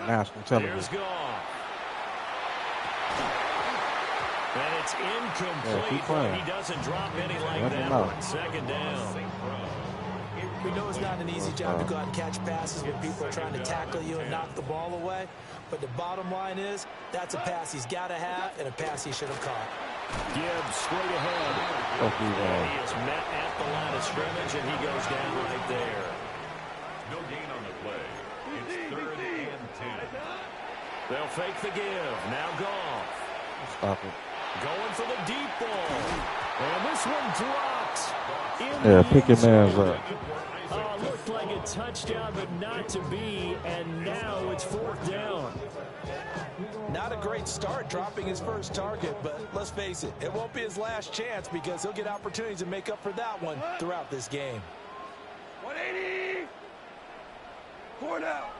national television. And it's incomplete, but he doesn't drop any like that one. Second down. We know it's not an easy job to go out and catch passes when people are trying to tackle you and knock the ball away. But the bottom line is, that's a pass he's got to have and a pass he should have caught. Gibbs straight ahead. And he is met at the line of scrimmage, and he goes down right there. No gain on the play. It's 3rd and 10. They'll fake the give. Now Goff. Stop it. Going for the deep ball. And this one drops. Yeah, pick your man's up. Looked like a touchdown, but not to be. And now it's 4th down. Not a great start dropping his first target, but let's face it, it won't be his last chance because he'll get opportunities to make up for that one throughout this game. 180. 4 down.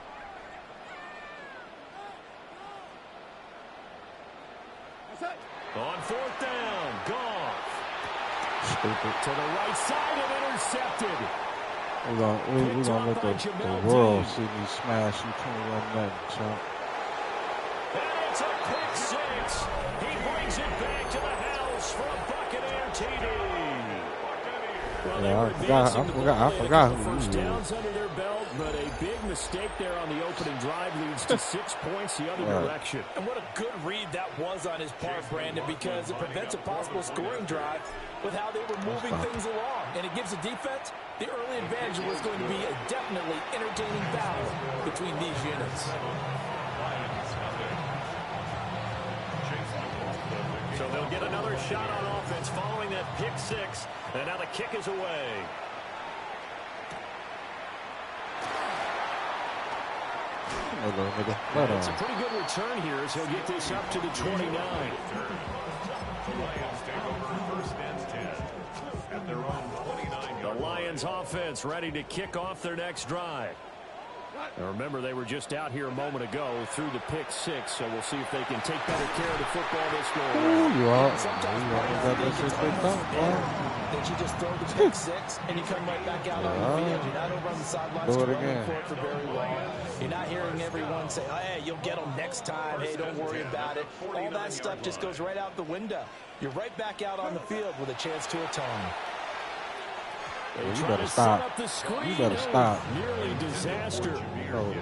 On 4th down, Goff. Stupid. To the right side and intercepted. We're gonna let the world see me smash you 21-0, chump. And it's a pick 6. He brings it back to the house for a Buccaneer TD. Well, Yeah, I forgot who first he downs is. under their belt, but a big mistake there on the opening drive leads to 6 points the other direction. And what a good read that was on his part, Brandon, because it prevents a possible scoring drive with how they were moving things along. And it gives the defense the early advantage. Was going to be a definitely entertaining battle between these units. So they'll get another shot on offense following that pick 6. And now the kick is away. It's a pretty good return here as he'll get this up to the 29. The Lions offense ready to kick off their next drive. Now remember, they were just out here a moment ago through the pick 6, so we'll see if they can take better care of the football this go around. That you just throw the pick 6 and you come right back out on the field. You're not over on the sidelines running for it for very long. You're not hearing everyone say, oh, hey, you'll get them next time. Hey, don't worry about it. All that stuff just goes right out the window. You're right back out on the field with a chance to atone. You better stop. You better stop. Nearly disaster,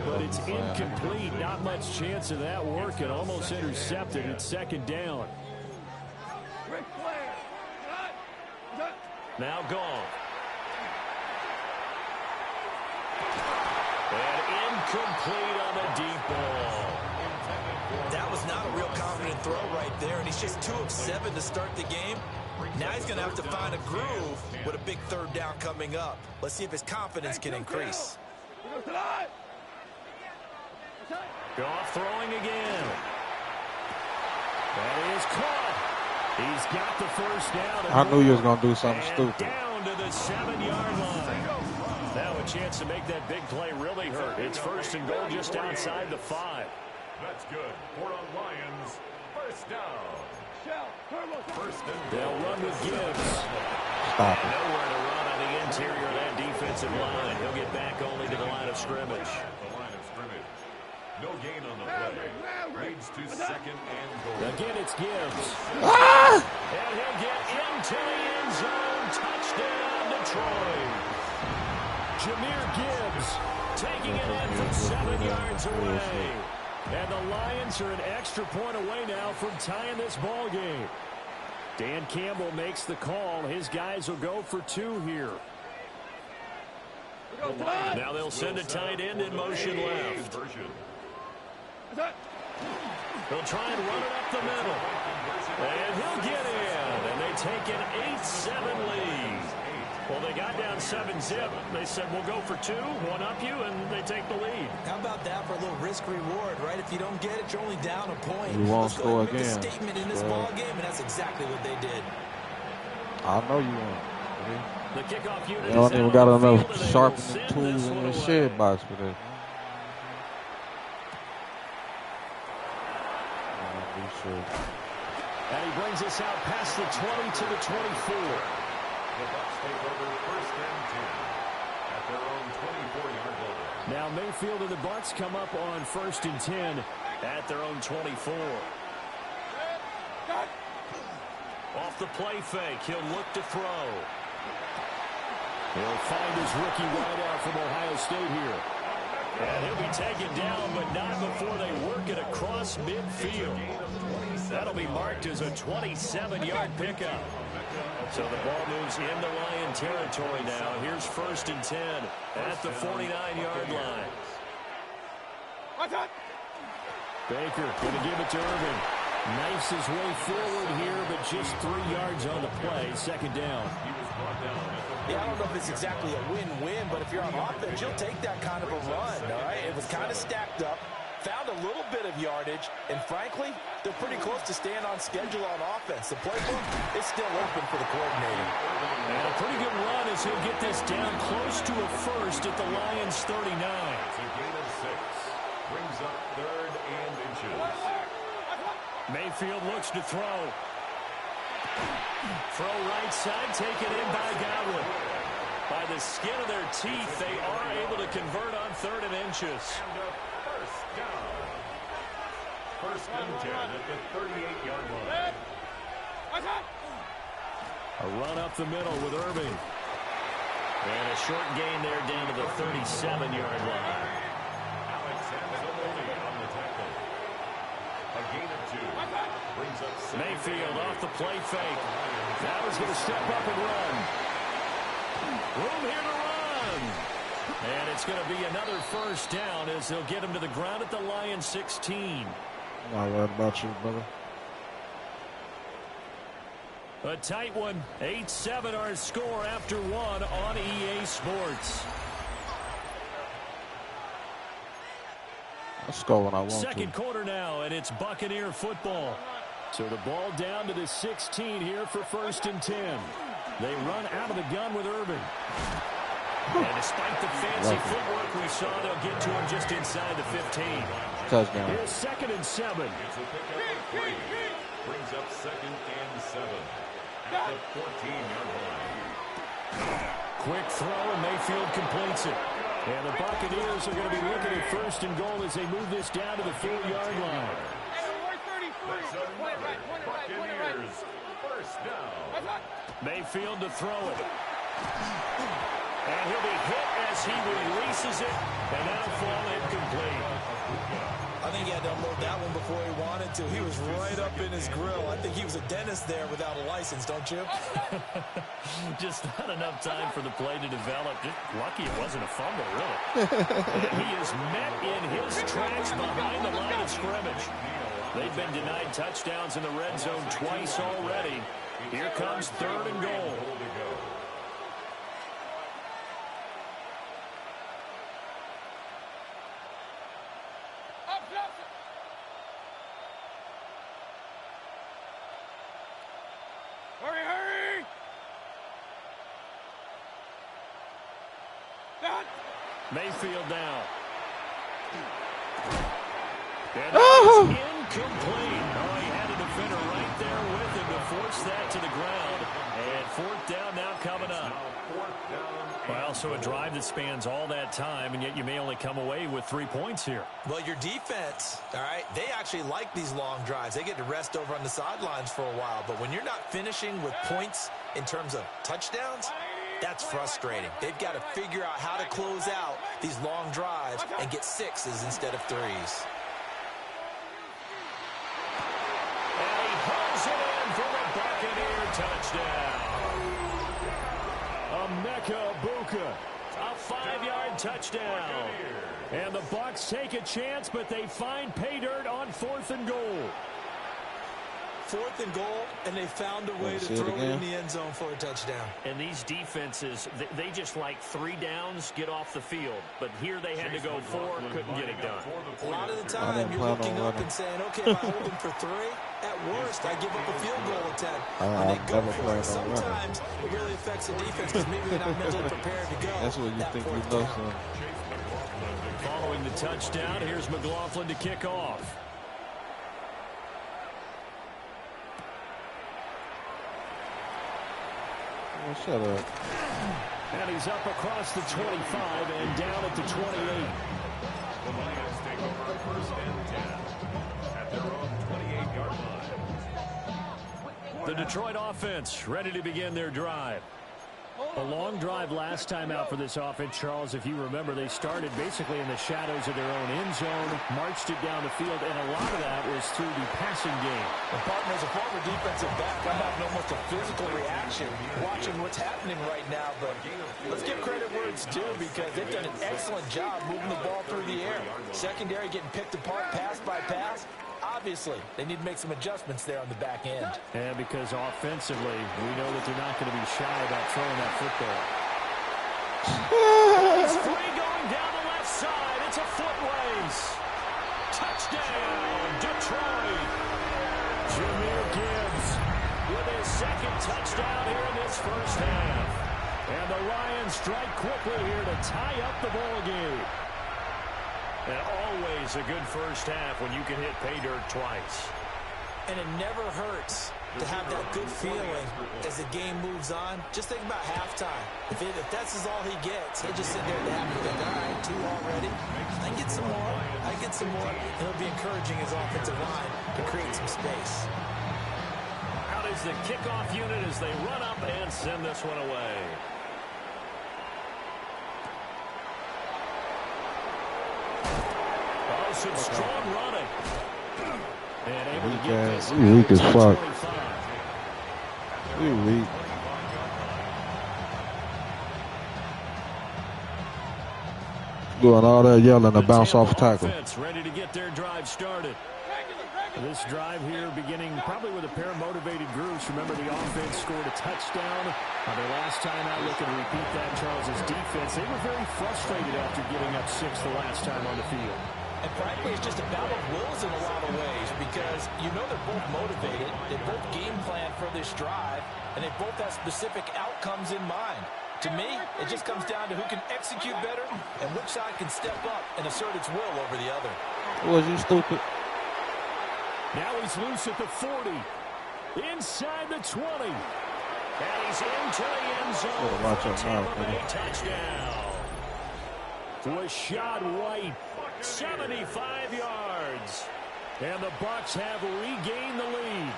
but it's incomplete. Not much chance of that working. Almost intercepted. It's 2nd down. Now gone. And incomplete on the deep ball. That was not a real confident throw right there, and he's just 2 of 7 to start the game. Now he's going to have to find a groove with a big 3rd down coming up. Let's see if his confidence can increase. Goff throwing again. That is caught. He's got the first down. I knew you was going to do something stupid. Down to the 7-yard line. Now a chance to make that big play really hurt. It's 1st and goal just outside the 5. That's good. 4 on Lions. 1st down. They'll run with Gibbs. Stop it. Nowhere to run on the interior of that defensive line. He'll get back only to the line of scrimmage. The line of scrimmage. No gain on the play. Leads to 2nd and goal. Again, it's Gibbs. And he'll get into the end zone. Touchdown, Detroit. Jahmyr Gibbs taking it in from 7 yards away. And the Lions are an extra point away now from tying this ball game. Dan Campbell makes the call. His guys will go for 2 here. Now they'll send a tight end in motion left. They'll try and run it up the middle. And he'll get in. And they take an 8-7 lead. Well, they got down 7-zip. They said, we'll go for 2, one up you, and they take the lead. How about that for a little risk-reward, right? If you don't get it, you're only down a point. You won't score again. Make a statement in this ball game, and that's exactly what they did. I know you won't. The kickoff unit They don't even got enough sharpening tools in the shed box for that. And he brings us out past the 20 to the 24. The Bucs take over 1st and 10 at their own 24-yard line. Now Mayfield and the Bucs come up on 1st and 10 at their own 24. Off the play fake, he'll look to throw. He'll find his rookie wideout from Ohio State here. And he'll be taken down, but not before they work it across midfield. That'll be marked as a 27-yard pickup. So the ball moves into Lion territory now. Here's 1st and 10 at the 49-yard line. Baker going to give it to Irvin. Knifes his way forward here, but just 3 yards on the play. 2nd down. Yeah, I don't know if it's exactly a win-win, but if you're on offense, you'll take that kind of a run, all right? It was kind of stacked up, found a little bit of yardage, and frankly, they're pretty close to staying on schedule on offense. The playbook is still open for the coordinator. And a pretty good run as he'll get this down close to a first at the Lions' 39. It's a gain of 6. Brings up 3rd and inches. Mayfield looks to throw. Throw right side, taken in by Godwin. By the skin of their teeth, they are able to convert on 3rd and inches. And a first down. 1st and 10 at the 38-yard line. A run up the middle with Irving. And a short gain there down to the 37-yard line. A gain of 2. Brings up Mayfield off the play fake. Now he's going to step up and run. Room here to run. And it's going to be another 1st down as they'll get him to the ground at the Lions' 16. Not worried about you, brother. A tight one. 8-7 our score after 1 on EA Sports. Let's go when I want to. 2nd quarter now, and it's Buccaneer football. So the ball down to the 16 here for 1st and 10. They run out of the gun with Irving. And despite the fancy footwork we saw, they'll get to him just inside the 15. Touchdown. Here's 2nd and 7. It's a pickup of 3. Brings up 2nd and 7 at the 14-yard line. Quick throw, and Mayfield completes it. And the Buccaneers are going to be looking at 1st and goal as they move this down to the 4-yard line. That's another Buccaneers first down. Mayfield to throw it. And he'll be hit as he releases it, and that'll fall incomplete. I think he had to unload that one before he wanted to. He was right up in his grill. I think he was a dentist there without a license, don't you? Just not enough time for the play to develop. Just lucky it wasn't a fumble, really. He is met in his tracks behind the line of scrimmage. They've been denied touchdowns in the red zone twice already. Here comes 3rd and goal. Hurry! Mayfield now. And it's incomplete. Oh, he had a defender right there with him to force that to the ground. And 4th down now coming up. Well, so a drive that spans all that time, and yet you may only come away with 3 points here. Well, your defense, all right, they actually like these long drives. They get to rest over on the sidelines for a while. But when you're not finishing with points in terms of touchdowns, that's frustrating. They've got to figure out how to close out these long drives and get 6s instead of 3s. And he pulls it in for the Buccaneer touchdown. Emeka Buka, a 5-yard touchdown. And the Bucs take a chance, but they find pay dirt on 4th and goal. 4th and goal, and they found a way to throw it in the end zone for a touchdown. And these defenses, they just like 3 downs, get off the field. But here they had to go 4, couldn't get it done. A lot of the time, you're looking up and saying, okay, if I hold them for 3, at worst, I give up a field goal attempt. When they go for it, sometimes it really affects the defense because maybe they're not mentally prepared to go. That's what you think you know, son. Following the touchdown, here's McLaughlin to kick off. Oh, shut up. And he's up across the 25 and down at the 28. The Lions take over first and 10 at their own 28-yard line. The Detroit offense ready to begin their drive. A long drive last time out for this offense, Charles. If you remember, they started basically in the shadows of their own end zone, marched it down the field, and a lot of that was through the passing game. And partner, as a former defensive back, I'm having almost a physical reaction watching what's happening right now. But let's give credit where it's due, because they've done an excellent job moving the ball through the air. Secondary getting picked apart pass by pass. Obviously, they need to make some adjustments there on the back end. And because offensively, we know that they're not going to be shy about throwing that football. He's free going down the left side. It's a foot race. Touchdown, Detroit. Jahmyr Gibbs with his second touchdown here in this first half. And the Lions strike quickly here to tie up the ball game. And always a good first half when you can hit pay dirt twice. And it never hurts to have that good feeling as the game moves on. Just think about halftime. If that's all he gets, he'll just sit there and happy think, all right, 2 already. I get some more. I get some more. And it'll be encouraging his offensive line to create some space. Out is the kickoff unit as they run up and send this one away. Some strong running. And able to get this weak as fuck. We weak. Doing all that yelling to bounce off a tackle. Ready to get their drive started. This drive here beginning probably with a pair of motivated groups. Remember, the offense scored a touchdown. Their last time out, looking to repeat that, Charles's defense. They were very frustrated after giving up 6 the last time on the field. And frankly, it's just a battle of wills in a lot of ways, because you know they're both motivated, they both game plan for this drive, and they both have specific outcomes in mind. To me, it just comes down to who can execute better and which side can step up and assert its will over the other. Was you stupid? Now he's loose at the 40, inside the 20, and he's into the end zone for a Tampa Bay touchdown. Rashad White, 75 yards. And the Bucs have regained the lead.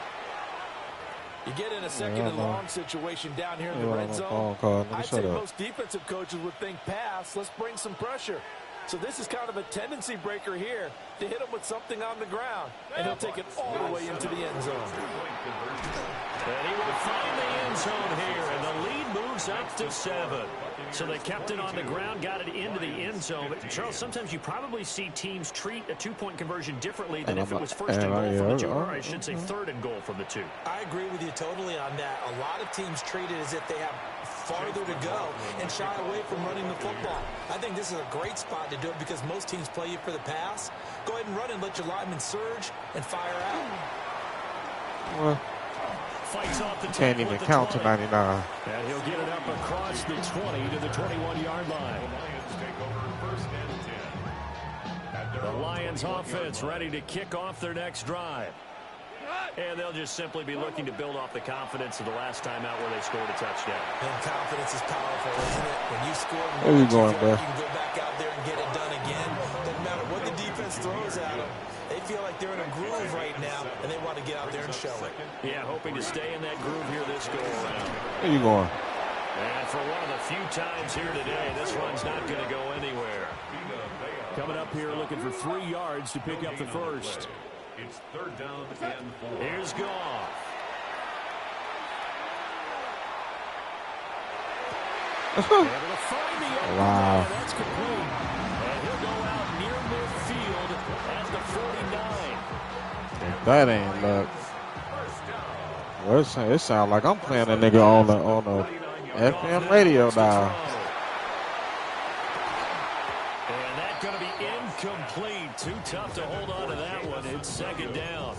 You get in a second and long situation down here in the red zone. I'd say most defensive coaches would think pass. Let's bring some pressure. So this is kind of a tendency breaker here to hit him with something on the ground. And he'll take it all the way into the end zone. And he will find the end zone here. And the lead moves up to 7. So they kept it on the ground, got it into the end zone. But, Charles, sometimes you probably see teams treat a two-point conversion differently than if it was first and goal from the 2, or I should say third and goal from the 2. I agree with you totally on that. A lot of teams treat it as if they have farther to go and shy away from running the football. I think this is a great spot to do it because most teams play you for the pass. Go ahead and run and let your linemen surge and fire out. Well, Fights off the can't even count to 99. And he'll get it up across the 20 to the 21-yard line. The Lions offense ready to kick off their next drive. And they'll just simply be looking to build off the confidence of the last time out where they scored a touchdown. And confidence is powerful, isn't it? When you score, where you going, bro? You can go back out there and get it done again. Doesn't matter what the defense throws at them. They feel like they're in a groove right now, and they want to get out there and show it. Yeah, hoping to stay in that groove here this go-around. Where you going? And for one of the few times here today, this one's not going to go anywhere. Coming up here looking for 3 yards to pick up the first. It's 3rd down and 4. Here's Goff. Wow. That's complete. And he'll go out near midfield at the 49. That ain't luck. Well, it sounds like I'm playing a nigga on the FM radio now. And that's going to be incomplete. Too tough to hold on to that one. It's 2nd down.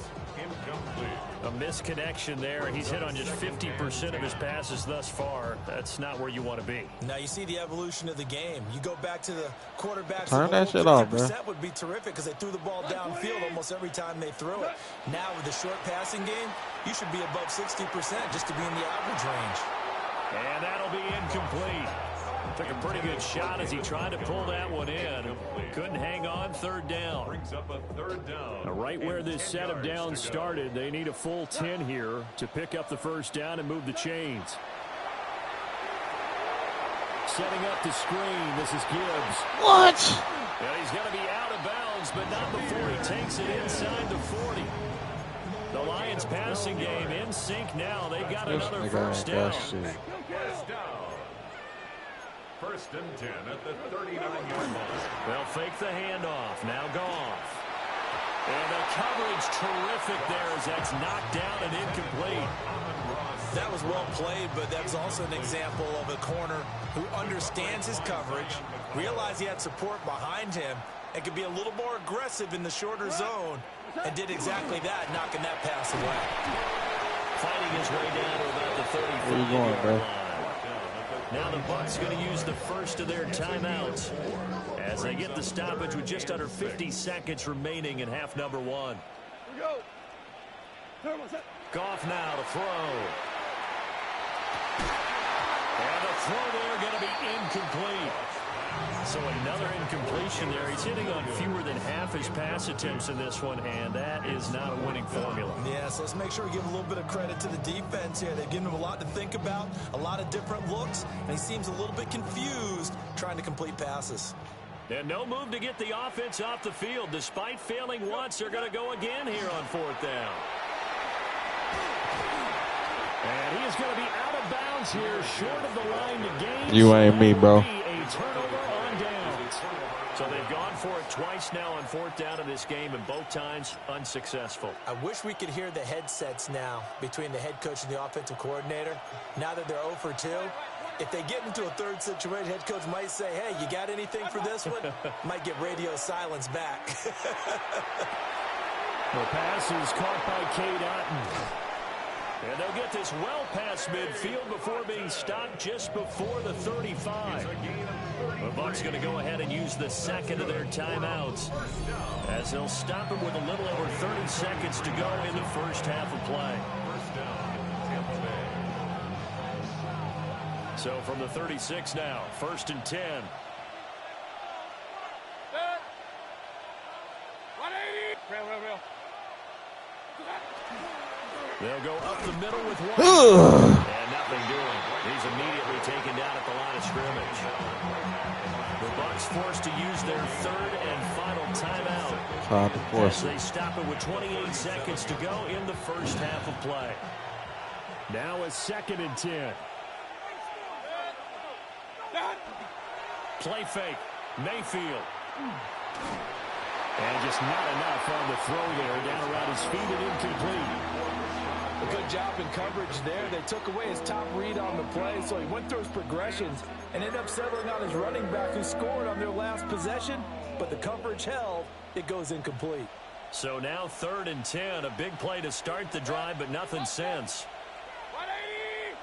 A misconnection there. He's hit on just 50% of his passes thus far. That's not where you want to be. Now you see the evolution of the game. You go back to the quarterbacks. Turn that shit off, man. 50% would be terrific because they threw the ball downfield almost every time they threw it. Now with the short passing game, you should be above 60% just to be in the average range. And that'll be incomplete. Took a pretty good shot as he tried to pull that one in. Couldn't hang on. Third down. Brings up a third down. Now, right where this set of downs started, they need a full 10 here to pick up the first down and move the chains. Setting up the screen. This is Gibbs. What? And he's going to be out of bounds, but not before he takes it inside the 40. The Lions passing game in sync now. They got another first down. First and 10 at the 39-yard line. They'll fake the handoff. Now Goff. And the coverage terrific there as that's knocked down and incomplete. That was well played, but that was also an example of a corner who understands his coverage, realized he had support behind him, and could be a little more aggressive in the shorter zone, and did exactly that, knocking that pass away. Fighting his way down to about the 35-yard line. Where you going, bro? Now the Bucs going to use the first of their timeouts as they get the stoppage with just under 50 seconds remaining in half number one. Here we go. Goff now to throw. And the throw there going to be incomplete. So another incompletion there. He's hitting on fewer than half his pass attempts in this one, and that is not a winning formula. Yeah, so let's make sure we give a little bit of credit to the defense here. They've given him a lot to think about, a lot of different looks, and he seems a little bit confused trying to complete passes. And no move to get the offense off the field. Despite failing once, they're going to go again here on fourth down. And he is going to be out of bounds here, short of the line to gain. You ain't me, bro. A turnover on downs. So they've gone for it twice now on fourth down in this game, and both times unsuccessful. I wish we could hear the headsets now between the head coach and the offensive coordinator. Now that they're 0 for 2, if they get into a third situation, head coach might say, hey, you got anything for this one? Might get radio silence back. The pass is caught by Cade Otton. And they'll get this well past midfield before being stopped just before the 35. The Bucs going to go ahead and use the second of their timeouts as they'll stop it with a little over 30 seconds to go in the first half of play. So from the 36 now, first and 10. 180. Real. They'll go up the middle with one. And nothing doing. He's immediately taken down at the line of scrimmage. The Bucs forced to use their third and final timeout. As they stop it with 28 seconds to go in the first half of play. Now a second and 10. Play fake. Mayfield. And just not enough on the throw there. Down around his feet and incomplete. A good job in coverage there. They took away his top read on the play, so he went through his progressions and ended up settling on his running back who scored on their last possession, but the coverage held. It goes incomplete. So now third and 10. A big play to start the drive, but nothing since. 180.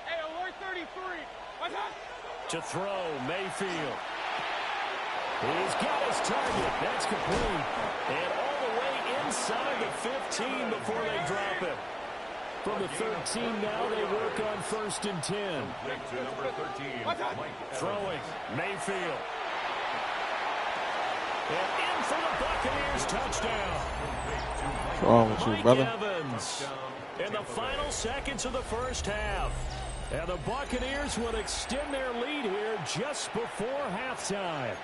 Hey, alert 33. What's up? To throw, Mayfield. He's got his target. That's complete. And all the way inside the 15 before they drop it. From the 13 now, they work on first and 10. Throwing, Mayfield. And in for the Buccaneers, touchdown. What's wrong with you, brother? Evans in the final seconds of the first half. And the Buccaneers will extend their lead here just before halftime.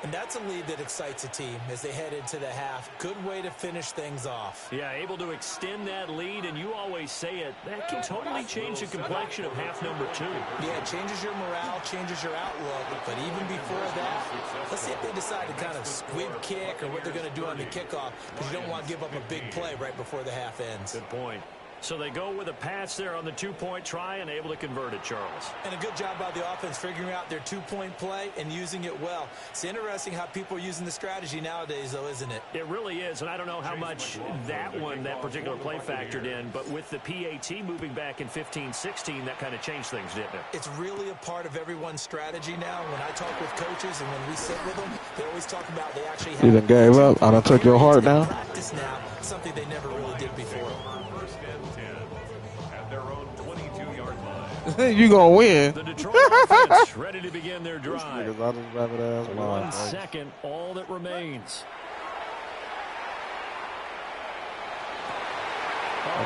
And that's a lead that excites a team as they head into the half. Good way to finish things off. Yeah, able to extend that lead, and you always say it, that can totally change the complexion of half number 2. Yeah, it changes your morale, changes your outlook. But even before that, let's see if they decide to kind of squib kick or what they're going to do on the kickoff, because you don't want to give up a big play right before the half ends. Good point. So they go with a pass there on the two-point try and able to convert it, Charles. And a good job by the offense figuring out their two-point play and using it well. It's interesting how people are using the strategy nowadays, though, isn't it? It really is, and I don't know how much that particular play factored in, but with the PAT moving back in 15-16, that kind of changed things, didn't it? It's really a part of everyone's strategy now. When I talk with coaches and when we sit with them, they always talk about they actually have... You done gave up? I done took your heart now? Practice now, something they never really did before. First and 10 at their own 22-yard line. You gonna win. The Detroit offense ready to begin their drive. Niggas, I just rabbit ass 1 second, all that remains.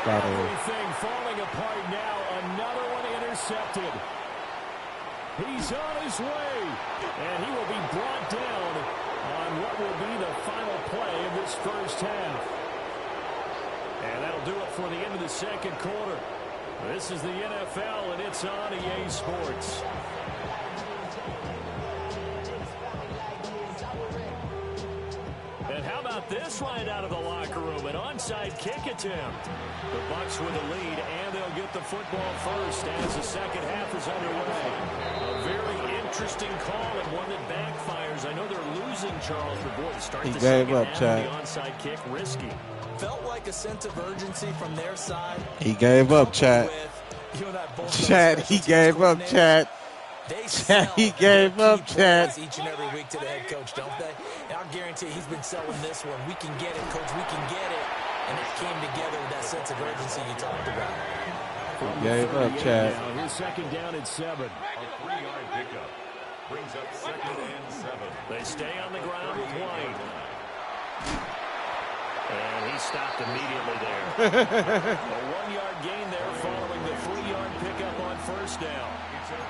Everything falling apart now. Another one intercepted. He's on his way, and he will be brought down on what will be the final play of this first half. And that'll do it for the end of the second quarter. This is the NFL, and it's on EA Sports. And how about this right out of the locker room? An onside kick attempt. The Bucs with the lead, and they'll get the football first as the second half is underway. A very interesting call and one that backfires. I know they're losing, Charles, but boy, to start the second half, the onside kick, risky. Felt like a sense of urgency from their side. He gave up, Chad. Chad, he gave up, Chad. Chad, he gave up, Chad. Each and every week to the head coach, don't they? And I'll guarantee he's been selling this one. We can get it, coach. We can get it. And it came together with that sense of urgency you talked about. He gave up, Chad. Here's second down at 7. A 3-yard pickup brings up 2nd and 7. They stay on the ground with White. And he stopped immediately there. A 1-yard gain there following the 3-yard pickup on first down.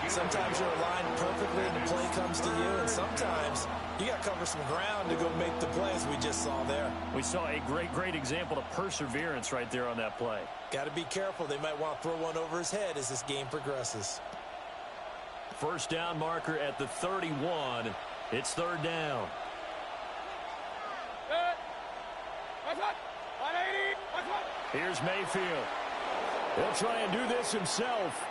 Sometimes you're aligned perfectly and the play comes to you, and sometimes you got to cover some ground to go make the plays we just saw there. We saw a great example of perseverance right there on that play. Got to be careful. They might want to throw one over his head as this game progresses. First down marker at the 31. It's third down. Here's Mayfield. He'll try and do this himself.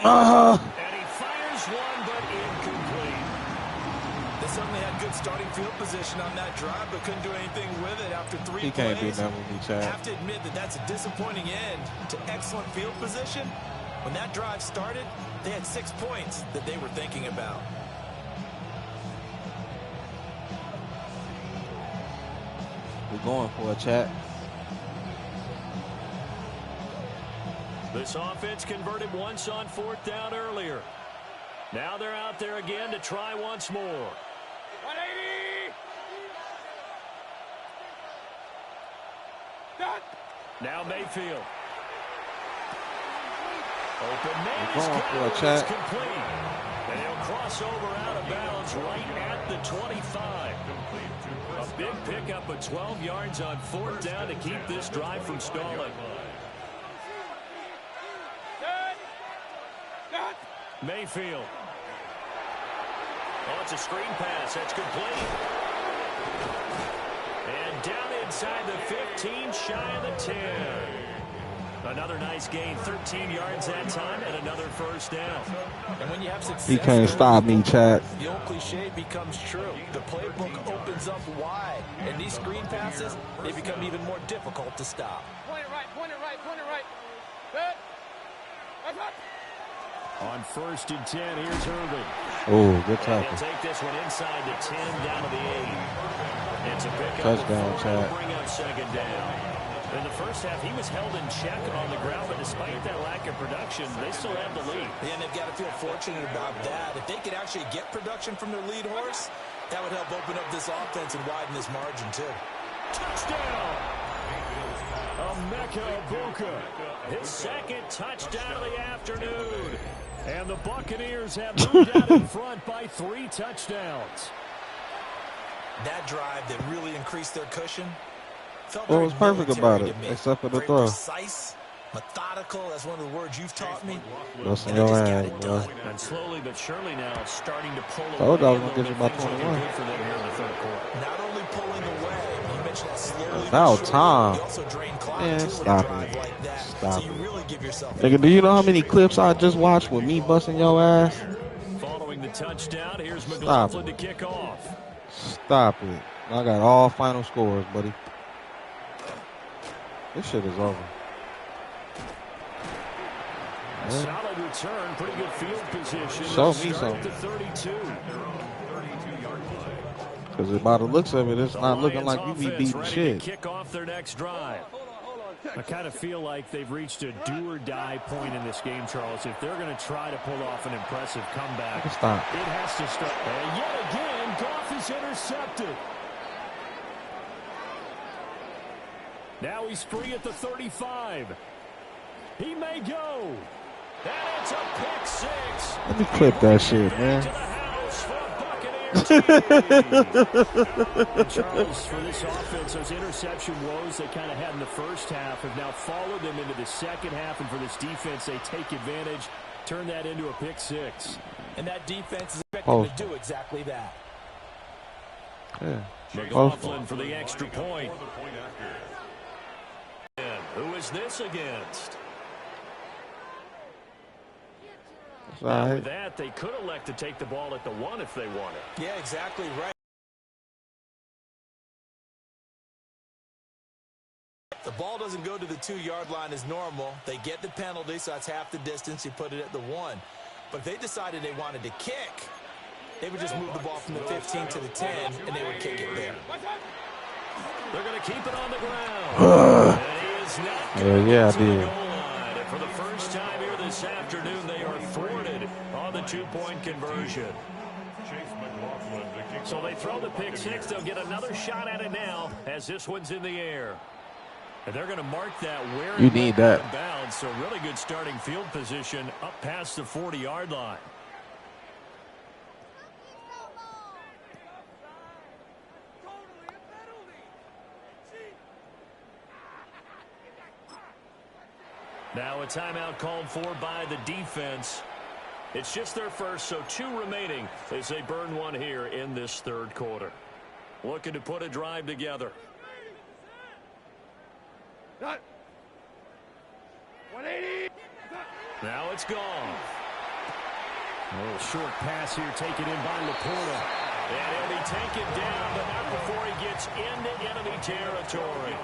And he fires one, but incomplete. They certainly had good starting field position on that drive, but couldn't do anything with it after 3 plays. He can't do nothing with me, Chad. I have to admit that that's a disappointing end to excellent field position. When that drive started, they had 6 points that they were thinking about. We're going for it, Chad. This offense converted once on 4th down earlier. Now they're out there again to try once more. 180! Now Mayfield. Open man We're going for it, Chad. Complete. And he'll cross over out of bounds right at the 25. A big pickup of 12 yards on 4th down to keep this drive from stalling. Mayfield. Oh, it's a screen pass. That's complete. And down inside the 15, shy of the 10. Another nice gain, 13 yards that time, and another first down. And when you have success, He can't stop me, Chad. The old cliche becomes true. The playbook opens up wide, and these screen passes, they become even more difficult to stop. Point it right, point it right, point it right. Good. That's right. On 1st and 10, here's Irving. Oh, good And tackle. he'll take this one inside the 10, down to the 8. It's a pickup. Touchdown, Chad. Bring up second down. In the first half, he was held in check on the ground, but despite that lack of production, they still have the lead. And they've got to feel fortunate about that. If they could actually get production from their lead horse, that would help open up this offense and widen this margin, too. Touchdown! Emeka Egbuka, his second touchdown of the afternoon. And the Buccaneers have moved out in front by 3 touchdowns. That drive that really increased their cushion felt What very was perfect about military it, to me. except for the Very throw? precise, methodical. That's one of the words you've taught me. Busting And they your just got ass, it bro. done. And slowly but surely now starting to pull away. Told you I was a gonna little get you bit. by Things looking 21. good for them here in the third quarter. Not only pulling away, you mentioned that slowly About but surely, time. you also drain clock Man, too stop with a drive it. like that. Stop so you it. really give yourself Nigga, do you know how many clips I just watched with me busting your ass? Following the touchdown, here's Stop McLaughlin it. to kick off. Stop it. I got all final scores, buddy. This shit is over. A solid return, pretty good field position. Show me Start at something. the 32. Because by the looks of it, it's not looking Lions like we be offense beating ready shit. to kick off their next drive. Hold on. I kind of feel like they've reached a do-or-die point in this game, Charles. If they're going to try to pull off an impressive comeback, it has to start. And yet again, Goff is intercepted. Now he's free at the 35. He may go. And it's a pick six. Let me clip that shit, man. Charles, for this offense, those interception woes they kind of had in the first half have now followed them into the second half, and for this defense, they take advantage, turn that into a pick six. And that defense is expected to do exactly that. Yeah. McLaughlin for the extra point. And who is this against? Now with that, they could elect to take the ball at the 1 if they wanted. Yeah, exactly right. The ball doesn't go to the 2-yard line as normal. They get the penalty, so that's half the distance. You put it at the 1. But if they decided they wanted to kick, they would just move the ball from the 15 to the 10, and they would kick it there. They're going to keep it on the ground. And he is not going yeah, to the goal line. And for the first time here this afternoon, they are thwarted on the 2-point conversion. So they throw the pick six. They'll get another shot at it now as this one's in the air. And they're going to mark that where you need that. Bounds. So really good starting field position up past the 40-yard line. Now a timeout called for by the defense. It's just their first, so 2 remaining as they burn one here in this third quarter. Looking to put a drive together. 180. Now it's gone. A little short pass here taken in by Laporta. And he'll be taken down, but not before he gets into enemy territory.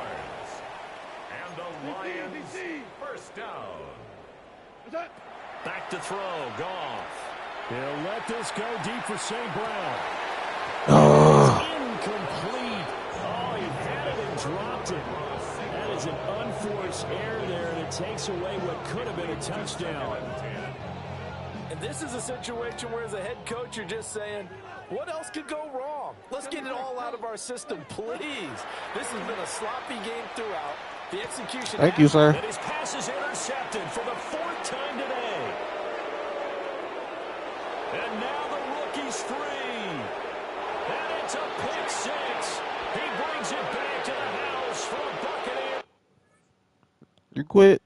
And the Lions first down. Back to throw, Goff. He'll let this go deep for St. Brown. Incomplete. Oh, he had it and dropped it. That is an unforced error there, and it takes away what could have been a touchdown. And this is a situation where as a head coach, you're just saying, what else could go wrong? Let's get it all out of our system, please. This has been a sloppy game throughout. The execution. Thank you, sir. And his pass is intercepted for the 4th time today. And now the rookie's free. And it's a pick six. He brings it back to the house for a Buccaneer. You quit.